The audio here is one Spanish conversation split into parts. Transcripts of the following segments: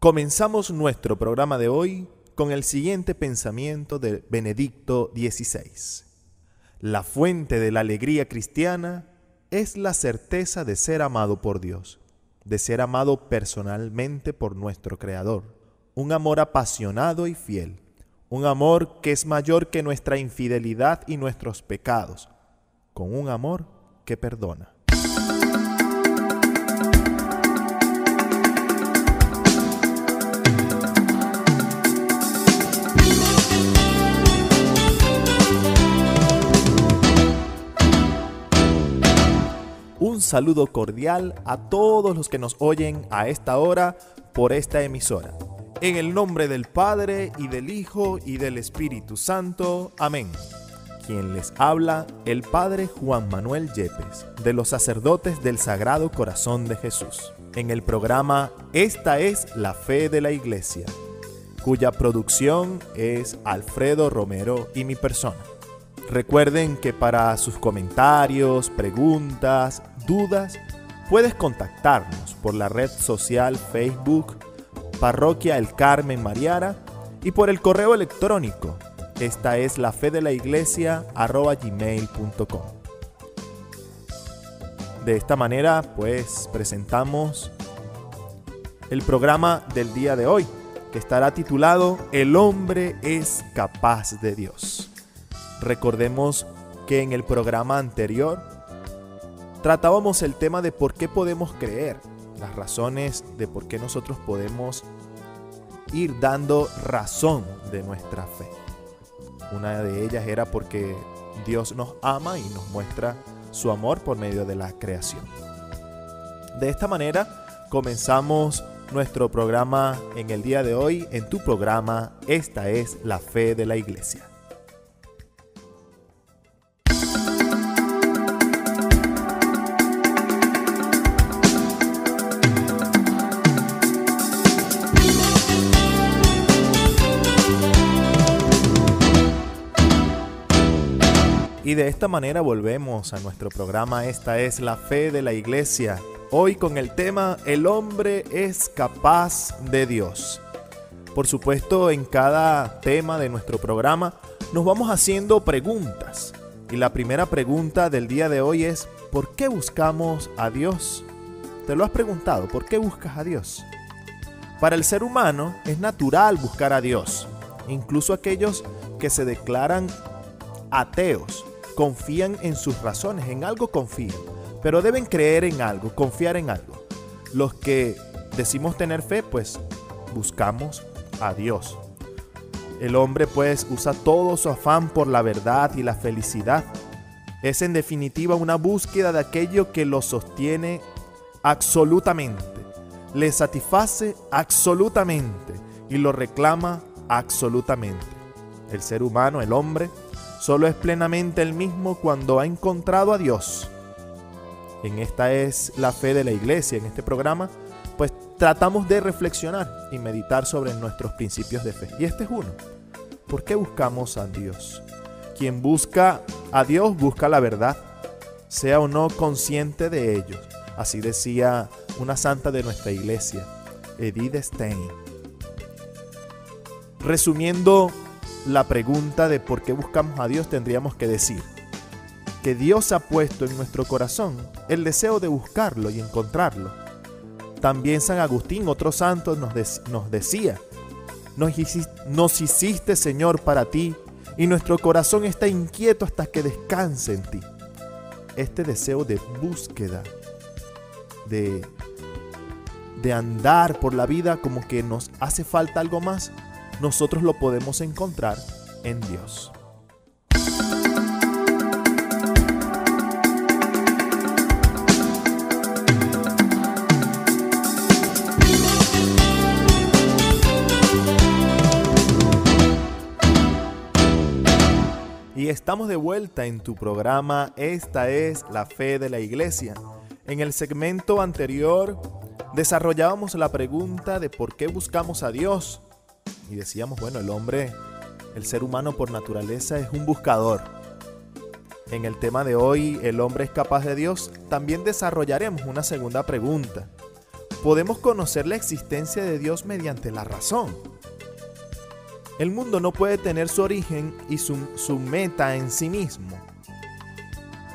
Comenzamos nuestro programa de hoy con el siguiente pensamiento de Benedicto XVI. La fuente de la alegría cristiana es la certeza de ser amado por Dios, de ser amado personalmente por nuestro Creador, un amor apasionado y fiel, un amor que es mayor que nuestra infidelidad y nuestros pecados, con un amor que perdona. Un saludo cordial a todos los que nos oyen a esta hora por esta emisora. En el nombre del Padre, y del Hijo, y del Espíritu Santo. Amén. Quien les habla, el Padre Juan Manuel Yepes, de los sacerdotes del Sagrado Corazón de Jesús. En el programa Esta es la Fe de la Iglesia, cuya producción es Alfredo Romero y mi persona. Recuerden que para sus comentarios, preguntas, dudas, puedes contactarnos por la red social Facebook Parroquia El Carmen Mariara y por el correo electrónico esta es la fe de la iglesia @gmail.com. De esta manera, pues, presentamos el programa del día de hoy, que estará titulado El hombre es capaz de Dios. Recordemos que en el programa anterior tratábamos el tema de por qué podemos creer, las razones de por qué nosotros podemos ir dando razón de nuestra fe. Una de ellas era porque Dios nos ama y nos muestra su amor por medio de la creación. De esta manera comenzamos nuestro programa en el día de hoy, en tu programa Esta es la Fe de la Iglesia. Y de esta manera volvemos a nuestro programa Esta es la Fe de la Iglesia. Hoy con el tema El hombre es capaz de Dios. Por supuesto, en cada tema de nuestro programa nos vamos haciendo preguntas. Y la primera pregunta del día de hoy es ¿por qué buscamos a Dios? ¿Te lo has preguntado? ¿Por qué buscas a Dios? Para el ser humano es natural buscar a Dios. Incluso aquellos que se declaran ateos confían en sus razones, en algo confían, pero deben creer en algo, confiar en algo. Los que decimos tener fe, pues buscamos a Dios. El hombre pues usa todo su afán por la verdad y la felicidad. Es en definitiva una búsqueda de aquello que lo sostiene absolutamente, le satisface absolutamente y lo reclama absolutamente. El ser humano, el hombre, solo es plenamente el mismo cuando ha encontrado a Dios. En Esta es la Fe de la Iglesia, en este programa, pues tratamos de reflexionar y meditar sobre nuestros principios de fe. Y este es uno. ¿Por qué buscamos a Dios? Quien busca a Dios busca la verdad, sea o no consciente de ello. Así decía una santa de nuestra iglesia, Edith Stein. Resumiendo la pregunta de por qué buscamos a Dios, tendríamos que decir que Dios ha puesto en nuestro corazón el deseo de buscarlo y encontrarlo. También San Agustín, otro santo, nos decía: nos hiciste, Señor, para ti, y nuestro corazón está inquieto hasta que descanse en ti. Este deseo de búsqueda, de andar por la vida como que nos hace falta algo más, nosotros lo podemos encontrar en Dios. Y estamos de vuelta en tu programa Esta es la Fe de la Iglesia. En el segmento anterior desarrollábamos la pregunta de por qué buscamos a Dios. Y decíamos, bueno, el hombre, el ser humano por naturaleza es un buscador. En el tema de hoy, el hombre es capaz de Dios, también desarrollaremos una segunda pregunta. podemos conocer la existencia de Dios mediante la razón. El mundo no puede tener su origen y su meta en sí mismo.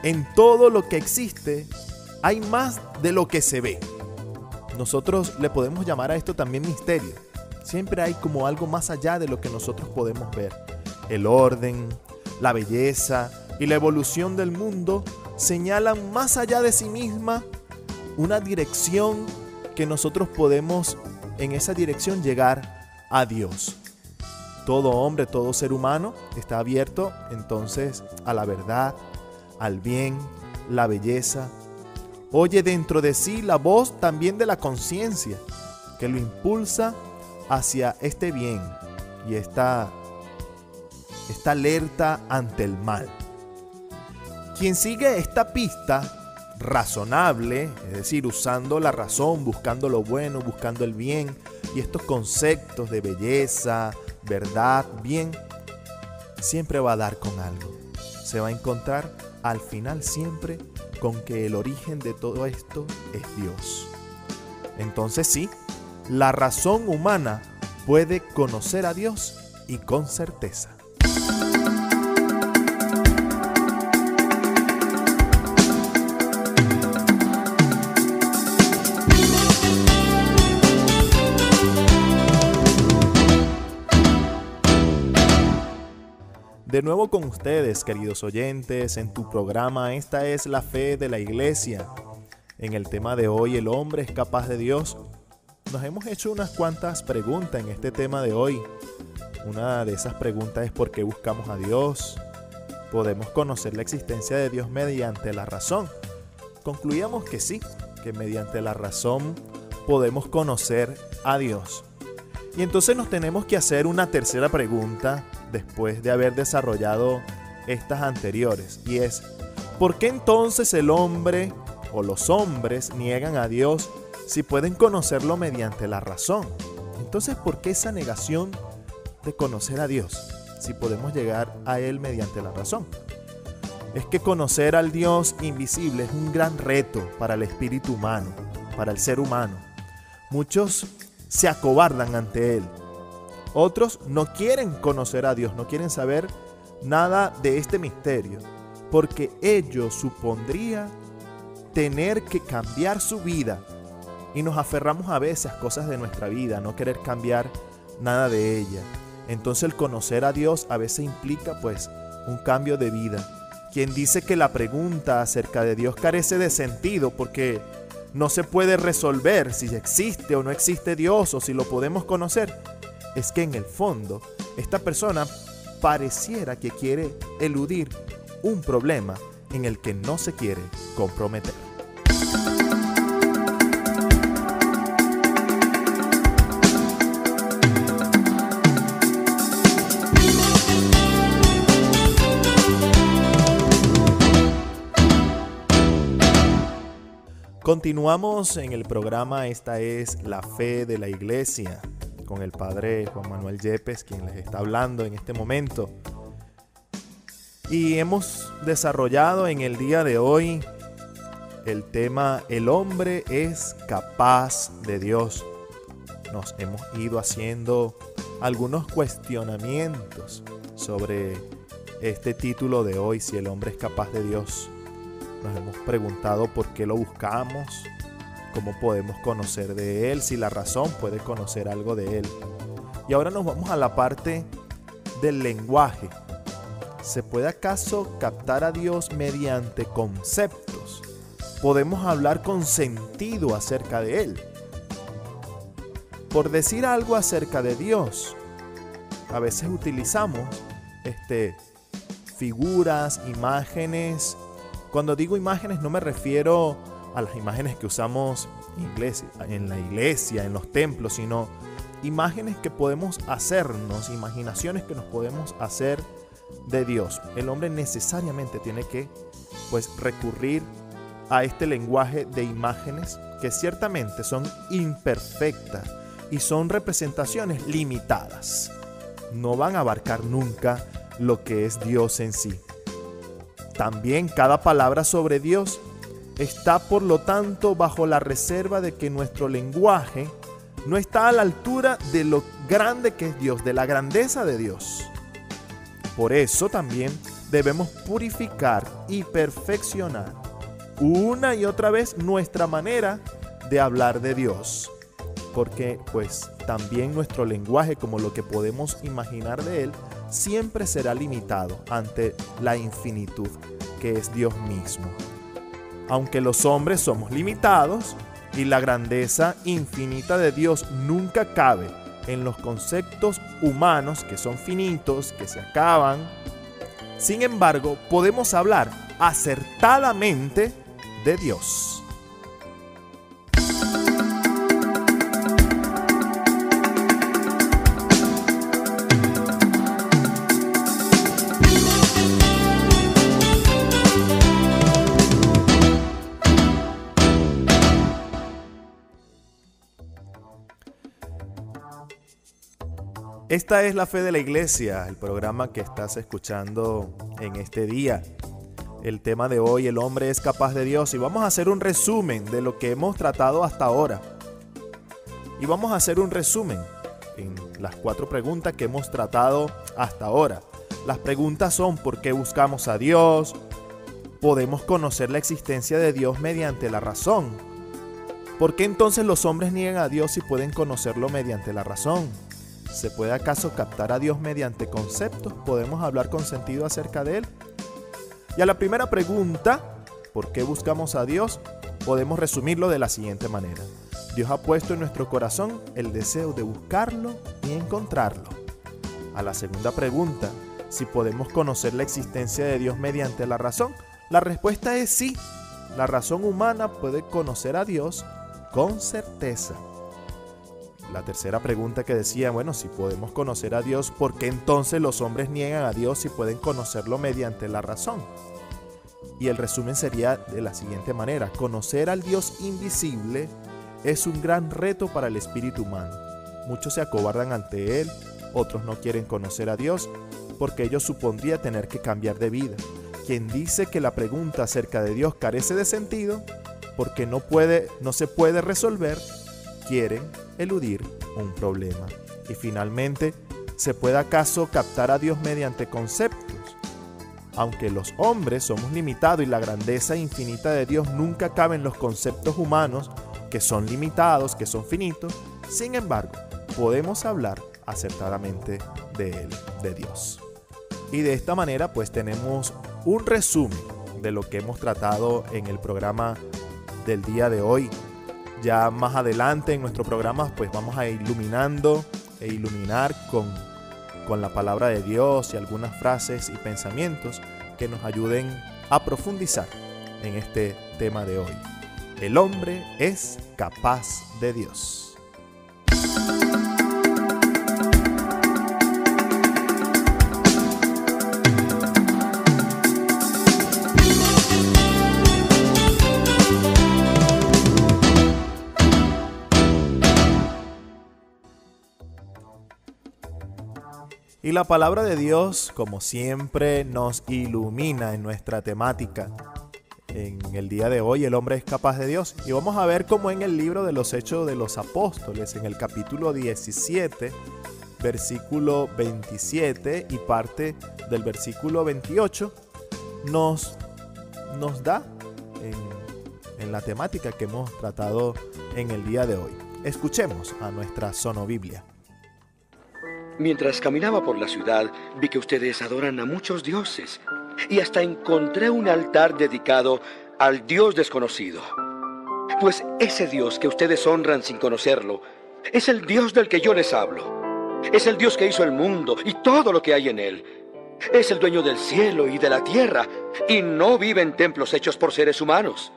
En todo lo que existe hay más de lo que se ve. Nosotros le podemos llamar a esto también misterio. Siempre hay como algo más allá de lo que nosotros podemos ver. El orden, la belleza y la evolución del mundo señalan más allá de sí misma una dirección que nosotros podemos en esa dirección llegar a Dios. Todo hombre, todo ser humano está abierto entonces a la verdad, al bien, la belleza. Oye dentro de sí la voz también de la conciencia que lo impulsa hacia este bien y esta alerta ante el mal. Quien sigue esta pista razonable, es decir, usando la razón, buscando lo bueno, buscando el bien y estos conceptos de belleza, verdad, bien, siempre va a dar con algo. Se va a encontrar al final siempre con que el origen de todo esto es Dios. Entonces sí, la razón humana puede conocer a Dios y con certeza. De nuevo con ustedes, queridos oyentes, en tu programa Esta es la Fe de la Iglesia. En el tema de hoy, ¿el hombre es capaz de Dios? Nos hemos hecho unas cuantas preguntas en este tema de hoy. Una de esas preguntas es ¿por qué buscamos a Dios? ¿Podemos conocer la existencia de Dios mediante la razón? Concluíamos que sí, que mediante la razón podemos conocer a Dios. Y entonces nos tenemos que hacer una tercera pregunta después de haber desarrollado estas anteriores, y es ¿por qué entonces el hombre o los hombres niegan a Dios si pueden conocerlo mediante la razón? Entonces, ¿por qué esa negación de conocer a Dios si podemos llegar a Él mediante la razón? Es que conocer al Dios invisible es un gran reto para el espíritu humano, para el ser humano. Muchos se acobardan ante Él. Otros no quieren conocer a Dios, no quieren saber nada de este misterio, porque ello supondría tener que cambiar su vida. Y nos aferramos a veces a cosas de nuestra vida, no querer cambiar nada de ella. Entonces el conocer a Dios a veces implica pues un cambio de vida. Quien dice que la pregunta acerca de Dios carece de sentido porque no se puede resolver si existe o no existe Dios o si lo podemos conocer, es que en el fondo esta persona pareciera que quiere eludir un problema en el que no se quiere comprometer. Continuamos en el programa Esta es la Fe de la Iglesia, con el padre Juan Manuel Yepes, quien les está hablando en este momento. Y hemos desarrollado en el día de hoy el tema ¿el hombre es capaz de Dios? Nos hemos ido haciendo algunos cuestionamientos sobre este título de hoy, si el hombre es capaz de Dios. Nos hemos preguntado por qué lo buscamos, cómo podemos conocer de Él, si la razón puede conocer algo de Él. Y ahora nos vamos a la parte del lenguaje. ¿Se puede acaso captar a Dios mediante conceptos? ¿Podemos hablar con sentido acerca de Él? Por decir algo acerca de Dios, a veces utilizamos figuras, imágenes. Cuando digo imágenes no me refiero a las imágenes que usamos en la iglesia, en los templos, sino imágenes que podemos hacernos, imaginaciones que nos podemos hacer de Dios. El hombre necesariamente tiene que recurrir a este lenguaje de imágenes que ciertamente son imperfectas y son representaciones limitadas. No van a abarcar nunca lo que es Dios en sí. También cada palabra sobre Dios está por lo tanto bajo la reserva de que nuestro lenguaje no está a la altura de lo grande que es Dios, de la grandeza de Dios. Por eso también debemos purificar y perfeccionar una y otra vez nuestra manera de hablar de Dios. Porque pues también nuestro lenguaje, como lo que podemos imaginar de Él, siempre será limitado ante la infinitud que es Dios mismo. Aunque los hombres somos limitados y la grandeza infinita de Dios nunca cabe en los conceptos humanos que son finitos, que se acaban, sin embargo, podemos hablar acertadamente de Dios. Esta es la Fe de la Iglesia, el programa que estás escuchando en este día. El tema de hoy, el hombre es capaz de Dios, y vamos a hacer un resumen de lo que hemos tratado hasta ahora. Y vamos a hacer un resumen en las 4 preguntas que hemos tratado hasta ahora. Las preguntas son: ¿por qué buscamos a Dios? ¿Podemos conocer la existencia de Dios mediante la razón? ¿Por qué entonces los hombres niegan a Dios si pueden conocerlo mediante la razón? ¿Se puede acaso captar a Dios mediante conceptos? ¿Podemos hablar con sentido acerca de Él? Y a la primera pregunta, ¿por qué buscamos a Dios?, podemos resumirlo de la siguiente manera: Dios ha puesto en nuestro corazón el deseo de buscarlo y encontrarlo. A la segunda pregunta, si podemos conocer la existencia de Dios mediante la razón, la respuesta es sí. La razón humana puede conocer a Dios con certeza. La tercera pregunta que decía, bueno, si podemos conocer a Dios, ¿por qué entonces los hombres niegan a Dios si pueden conocerlo mediante la razón? Y el resumen sería de la siguiente manera: conocer al Dios invisible es un gran reto para el espíritu humano. Muchos se acobardan ante Él, otros no quieren conocer a Dios porque ello supondría tener que cambiar de vida. Quien dice que la pregunta acerca de Dios carece de sentido porque no se puede resolver, quieren eludir un problema. Y finalmente, ¿se puede acaso captar a Dios mediante conceptos? Aunque los hombres somos limitados y la grandeza infinita de Dios nunca cabe en los conceptos humanos, que son limitados, que son finitos, sin embargo, podemos hablar acertadamente de Él, de Dios. Y de esta manera, pues tenemos un resumen de lo que hemos tratado en el programa del día de hoy. Ya más adelante en nuestro programa pues vamos a iluminar con la palabra de Dios y algunas frases y pensamientos que nos ayuden a profundizar en este tema de hoy. El hombre es capaz de Dios. Y la palabra de Dios, como siempre, nos ilumina en nuestra temática. En el día de hoy, el hombre es capaz de Dios. Y vamos a ver cómo en el libro de los Hechos de los Apóstoles, en el capítulo 17, versículo 27 y parte del versículo 28, nos da en la temática que hemos tratado en el día de hoy. Escuchemos a nuestra Sonobiblia. Mientras caminaba por la ciudad, vi que ustedes adoran a muchos dioses, y hasta encontré un altar dedicado al Dios desconocido. Pues ese Dios que ustedes honran sin conocerlo, es el Dios del que yo les hablo. Es el Dios que hizo el mundo y todo lo que hay en él. Es el dueño del cielo y de la tierra, y no vive en templos hechos por seres humanos.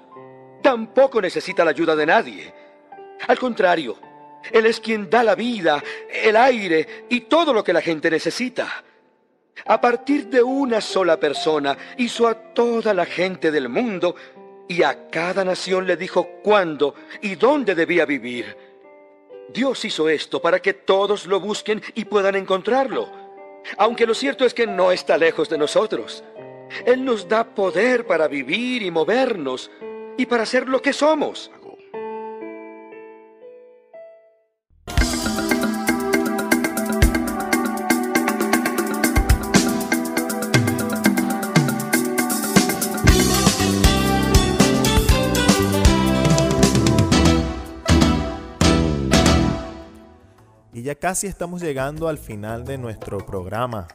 Tampoco necesita la ayuda de nadie. Al contrario, Él es quien da la vida, el aire y todo lo que la gente necesita. A partir de una sola persona hizo a toda la gente del mundo y a cada nación le dijo cuándo y dónde debía vivir. Dios hizo esto para que todos lo busquen y puedan encontrarlo. Aunque lo cierto es que no está lejos de nosotros. Él nos da poder para vivir y movernos. y para ser lo que somos. Y ya casi estamos llegando al final de nuestro programa.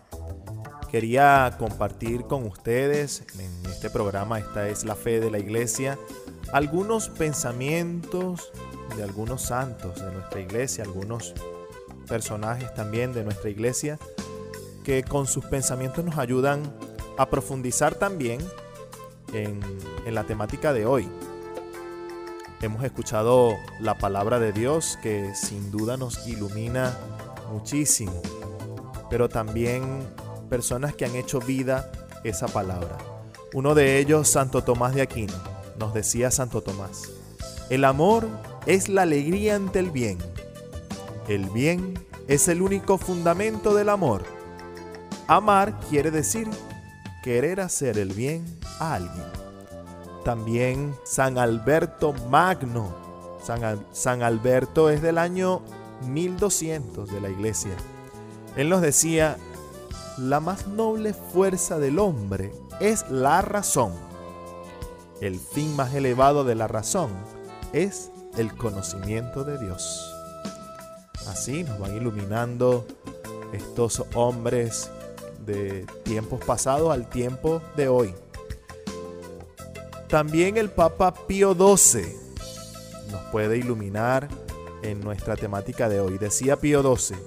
Quería compartir con ustedes en este programa, esta es la fe de la iglesia, algunos pensamientos de algunos santos de nuestra iglesia, algunos personajes también de nuestra iglesia, que con sus pensamientos nos ayudan a profundizar también en la temática de hoy. Hemos escuchado la palabra de Dios que sin duda nos ilumina muchísimo, pero también personas que han hecho vida esa palabra. Uno de ellos, Santo Tomás de Aquino, nos decía Santo Tomás: el amor es la alegría ante el bien. El bien es el único fundamento del amor. Amar quiere decir querer hacer el bien a alguien. También San Alberto Magno. San Alberto es del año 1200 de la iglesia. Él nos decía: la más noble fuerza del hombre es la razón. El fin más elevado de la razón es el conocimiento de Dios. Así nos van iluminando estos hombres de tiempos pasados al tiempo de hoy. También el Papa Pío XII nos puede iluminar en nuestra temática de hoy. Decía Pío XII: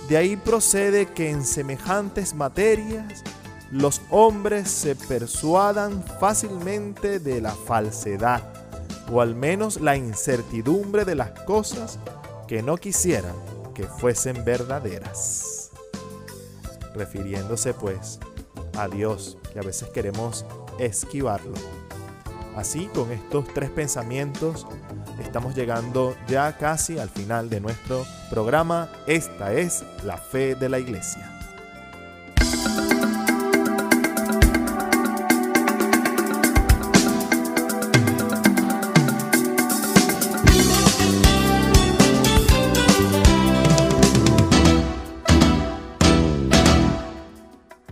de ahí procede que en semejantes materias los hombres se persuadan fácilmente de la falsedad, o al menos la incertidumbre de las cosas que no quisieran que fuesen verdaderas. Refiriéndose pues a Dios, que a veces queremos esquivarlo. Así, con estos tres pensamientos, estamos llegando ya casi al final de nuestro programa. Esta es la fe de la iglesia.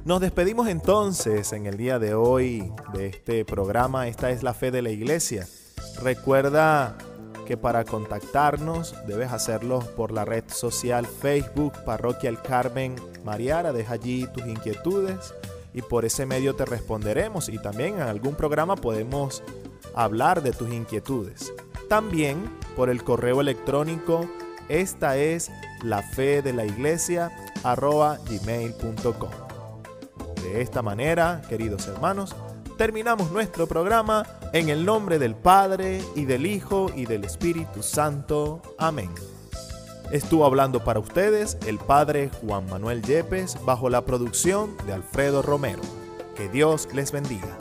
Nos despedimos entonces en el día de hoy de este programa. Esta es la fe de la iglesia. Recuerda que para contactarnos debes hacerlo por la red social Facebook Parroquia El Carmen Mariara. Deja allí tus inquietudes y por ese medio te responderemos, y también en algún programa podemos hablar de tus inquietudes. También por el correo electrónico esta es lafedelaiglessia@gmail.com. De esta manera, queridos hermanos, terminamos nuestro programa en el nombre del Padre, y del Hijo, y del Espíritu Santo. Amén. Estuvo hablando para ustedes el Padre Juan Manuel Yepes, bajo la producción de Alfredo Romero. Que Dios les bendiga.